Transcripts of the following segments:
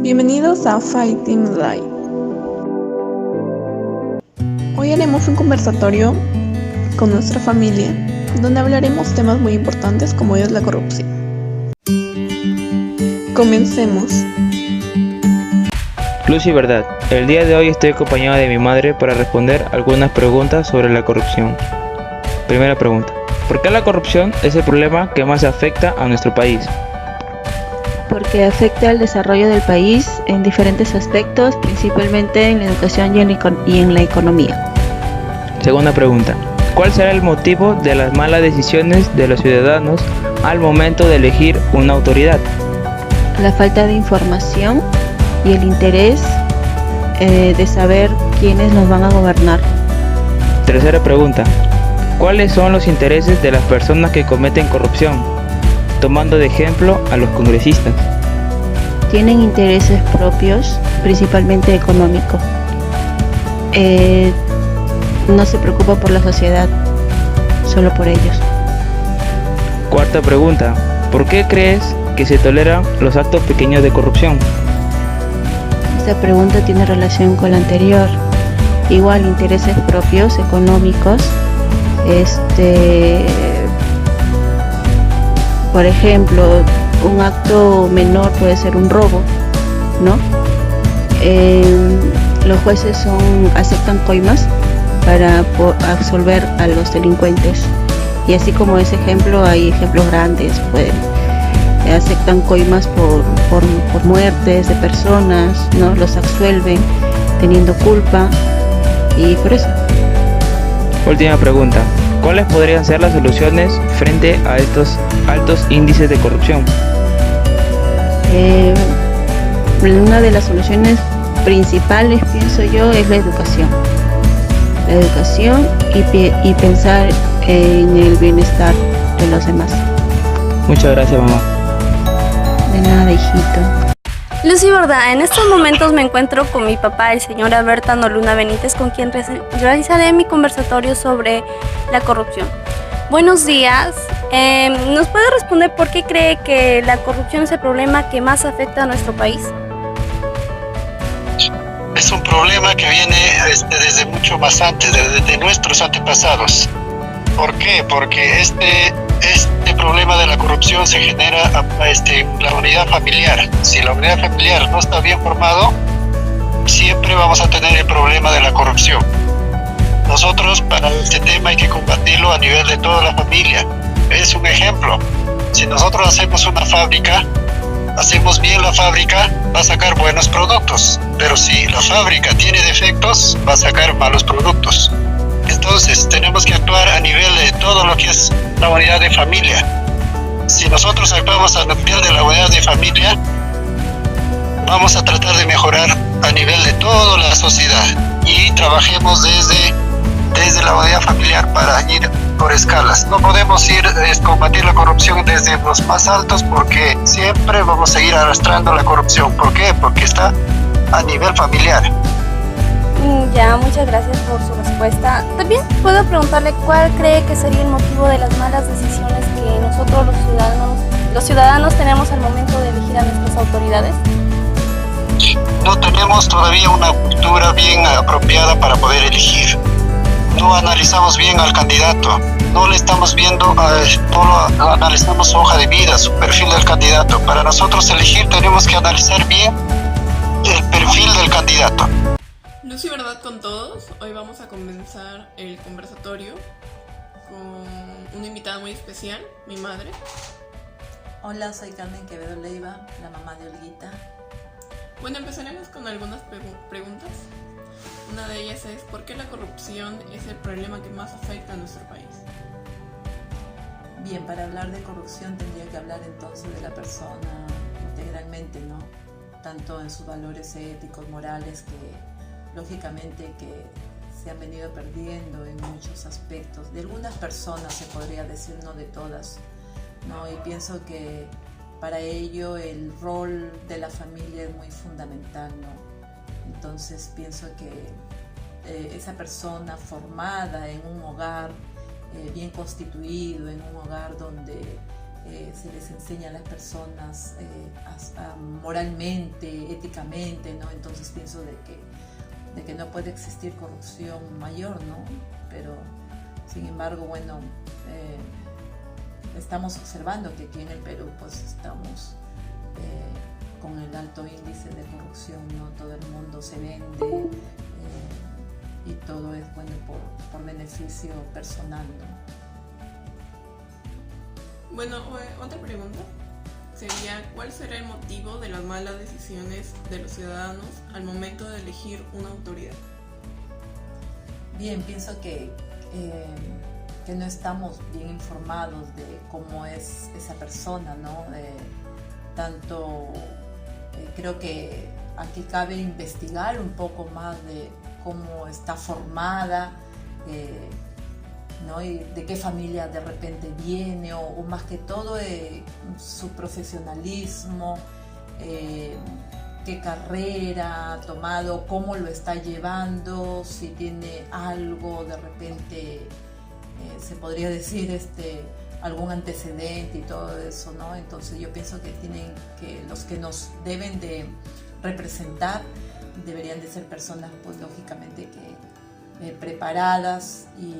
Bienvenidos a Fighting Live. Hoy haremos un conversatorio con nuestra familia, donde hablaremos temas muy importantes como es la corrupción. Comencemos. Luz y verdad, el día de hoy estoy acompañado de mi madre para responder algunas preguntas sobre la corrupción. Primera pregunta: ¿por qué la corrupción es el problema que más afecta a nuestro país? Porque afecta al desarrollo del país en diferentes aspectos, principalmente en la educación y en la economía. Segunda pregunta: ¿cuál será el motivo de las malas decisiones de los ciudadanos al momento de elegir una autoridad? La falta de información y el interés de saber quiénes nos van a gobernar. Tercera pregunta: ¿cuáles son los intereses de las personas que cometen corrupción? Tomando de ejemplo a los congresistas. Tienen intereses propios, principalmente económicos. No se preocupa por la sociedad, solo por ellos. Cuarta pregunta: ¿por qué crees que se toleran los actos pequeños de corrupción? Esta pregunta tiene relación con la anterior. Igual, intereses propios, económicos. Por ejemplo, un acto menor puede ser un robo, ¿no? Los jueces aceptan coimas para absolver a los delincuentes. Y así como ese ejemplo, hay ejemplos grandes. Aceptan coimas por muertes de personas, ¿no? Los absuelven teniendo culpa, y por eso. Última pregunta: ¿cuáles podrían ser las soluciones frente a estos altos índices de corrupción? Una de las soluciones principales, pienso yo, es la educación. La educación y pensar en el bienestar de los demás. Muchas gracias, mamá. De nada, hijito. Luz y verdad, en estos momentos me encuentro con mi papá, el señor Alberto Luna Benítez, con quien realizaré mi conversatorio sobre la corrupción. Buenos días. ¿Nos puede responder por qué cree que la corrupción es el problema que más afecta a nuestro país? Es un problema que viene desde mucho más antes, desde nuestros antepasados. ¿Por qué? Porque este problema de la corrupción se genera en la unidad familiar. Si la unidad familiar no está bien formado, siempre vamos a tener el problema de la corrupción. Nosotros, para este tema hay que combatirlo a nivel de toda la familia. Es un ejemplo. Si nosotros hacemos una fábrica, hacemos bien la fábrica, va a sacar buenos productos. Pero si la fábrica tiene defectos, va a sacar malos productos. Entonces, tenemos que actuar a nivel de todo lo que es la unidad de familia. Si nosotros actuamos a nivel de la unidad de familia, vamos a tratar de mejorar a nivel de toda la sociedad y trabajemos desde la unidad familiar para ir por escalas. No podemos combatir la corrupción desde los más altos, porque siempre vamos a ir arrastrando la corrupción. ¿Por qué? Porque está a nivel familiar. Ya, muchas gracias por su respuesta. También puedo preguntarle cuál cree que sería el motivo de las malas decisiones que nosotros los ciudadanos tenemos al momento de elegir a nuestras autoridades. No tenemos todavía una cultura bien apropiada para poder elegir. No analizamos bien al candidato, no le estamos viendo, no analizamos su hoja de vida, su perfil del candidato. Para nosotros elegir tenemos que analizar bien el perfil del candidato. Luz y verdad con todos. Hoy vamos a comenzar el conversatorio con una invitada muy especial, mi madre. Hola, soy Carmen Quevedo Leiva, la mamá de Olguita. Bueno, empezaremos con algunas preguntas. Una de ellas es: ¿por qué la corrupción es el problema que más afecta a nuestro país? Bien, para hablar de corrupción tendría que hablar entonces de la persona integralmente, ¿no? Tanto en sus valores éticos, morales, que lógicamente que se han venido perdiendo en muchos aspectos. De algunas personas se podría decir, no de todas, ¿no? Y pienso que para ello el rol de la familia es muy fundamental, ¿no? Entonces pienso que esa persona formada en un hogar bien constituido, en un hogar donde se les enseña a las personas moralmente, éticamente, ¿no? Entonces pienso de que no puede existir corrupción mayor, ¿no? Pero sin embargo, bueno, estamos observando que aquí en el Perú pues estamos con el alto índice de corrupción, ¿no? Todo el mundo se vende y todo es bueno por beneficio personal, ¿no? Bueno, otra pregunta sería, ¿cuál será el motivo de las malas decisiones de los ciudadanos al momento de elegir una autoridad? Bien, pienso que no estamos bien informados de cómo es esa persona, ¿no? Creo que aquí cabe investigar un poco más de cómo está formada, ¿no? Y de qué familia de repente viene, o más que todo su profesionalismo, qué carrera ha tomado, cómo lo está llevando, si tiene algo de repente, se podría decir, algún antecedente y todo eso, ¿no? Entonces yo pienso que los que nos deben de representar deberían de ser personas, pues lógicamente que preparadas y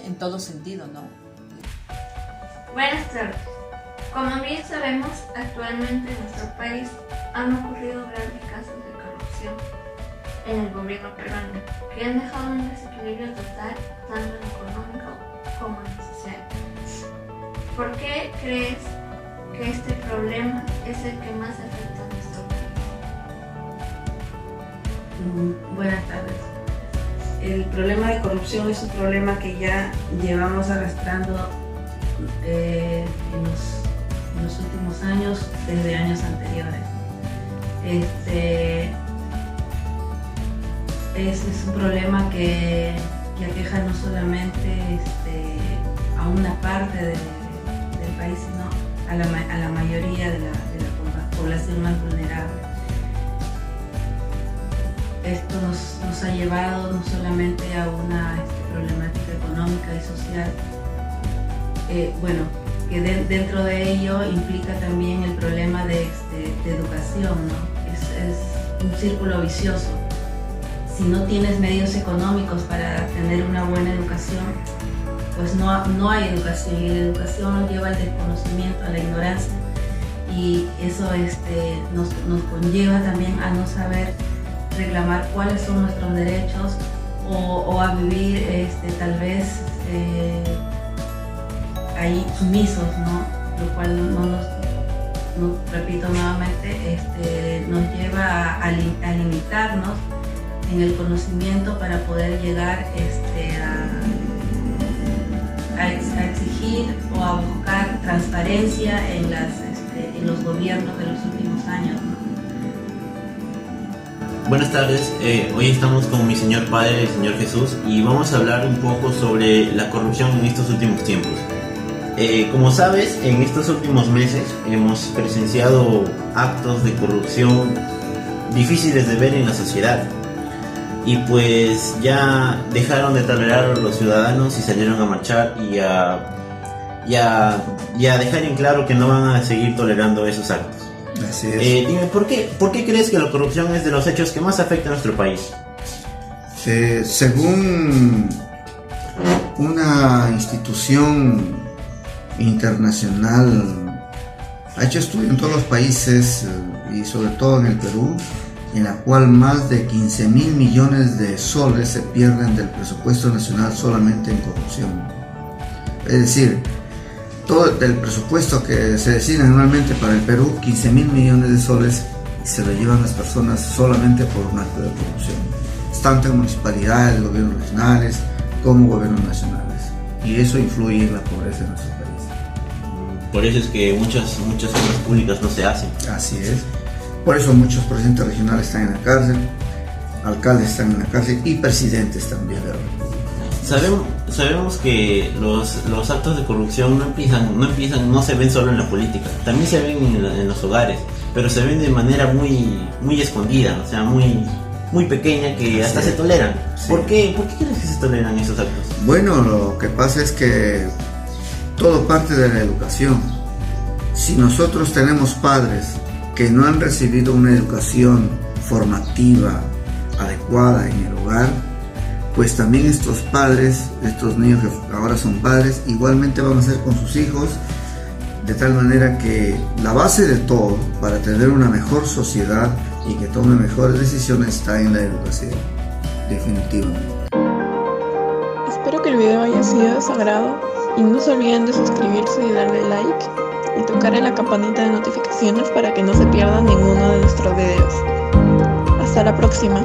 en todo sentido, ¿no? Buenas tardes. Como bien sabemos, actualmente en nuestro país han ocurrido grandes casos de corrupción en el gobierno peruano que han dejado un desequilibrio total tanto en lo económico como en lo social. ¿Por qué crees que este problema es el que más afecta a nuestro país? Buenas tardes. El problema de corrupción es un problema que ya llevamos arrastrando en los últimos años, desde años anteriores. Es un problema que aqueja no solamente a una parte del país, sino a la mayoría de la población más vulnerable. Esto nos ha llevado no solamente a una problemática económica y social, que dentro de ello implica también el problema de educación, ¿no? Es un círculo vicioso. Si no tienes medios económicos para tener una buena educación, pues no hay educación, y la educación nos lleva al desconocimiento, a la ignorancia, y eso nos conlleva también a no saber reclamar cuáles son nuestros derechos o a vivir tal vez ahí sumisos, ¿no? Lo cual repito nuevamente, nos lleva a limitarnos en el conocimiento para poder llegar a exigir o a buscar transparencia en los gobiernos de los últimos años, ¿no? Buenas tardes, hoy estamos con mi señor Padre, el Señor Jesús, y vamos a hablar un poco sobre la corrupción en estos últimos tiempos. Como sabes, en estos últimos meses hemos presenciado actos de corrupción difíciles de ver en la sociedad, y pues ya dejaron de tolerar a los ciudadanos y salieron a marchar y a dejar en claro que no van a seguir tolerando esos actos. Así es. Dime, ¿por qué crees que la corrupción es de los hechos que más afecta a nuestro país? Según una institución internacional, ha hecho estudio en todos los países y sobre todo en el Perú, en la cual más de 15.000 millones de soles se pierden del presupuesto nacional solamente en corrupción. Es decir, todo el presupuesto que se destina anualmente para el Perú, 15.000 millones de soles, se lo llevan las personas solamente por un acto de corrupción, tanto en municipalidades, gobiernos regionales como gobiernos nacionales, y eso influye en la pobreza de nuestro país. Por eso es que muchas obras públicas no se hacen. Así es. Por eso muchos presidentes regionales están en la cárcel, alcaldes están en la cárcel y presidentes también de la República. Sabemos que los actos de corrupción no se ven solo en la política, también se ven en los hogares, pero se ven de manera muy escondida, o sea, muy pequeña, que hasta se toleran. Sí. ¿Por qué crees que se toleran esos actos? Bueno, lo que pasa es que todo parte de la educación. Si nosotros tenemos padres que no han recibido una educación formativa adecuada en el hogar, pues también estos padres, estos niños que ahora son padres, igualmente van a ser con sus hijos, de tal manera que la base de todo para tener una mejor sociedad y que tome mejores decisiones está en la educación, definitivamente. Espero que el video haya sido de su agrado y no se olviden de suscribirse y darle like y tocar en la campanita de notificaciones para que no se pierdan ninguno de nuestros videos. Hasta la próxima.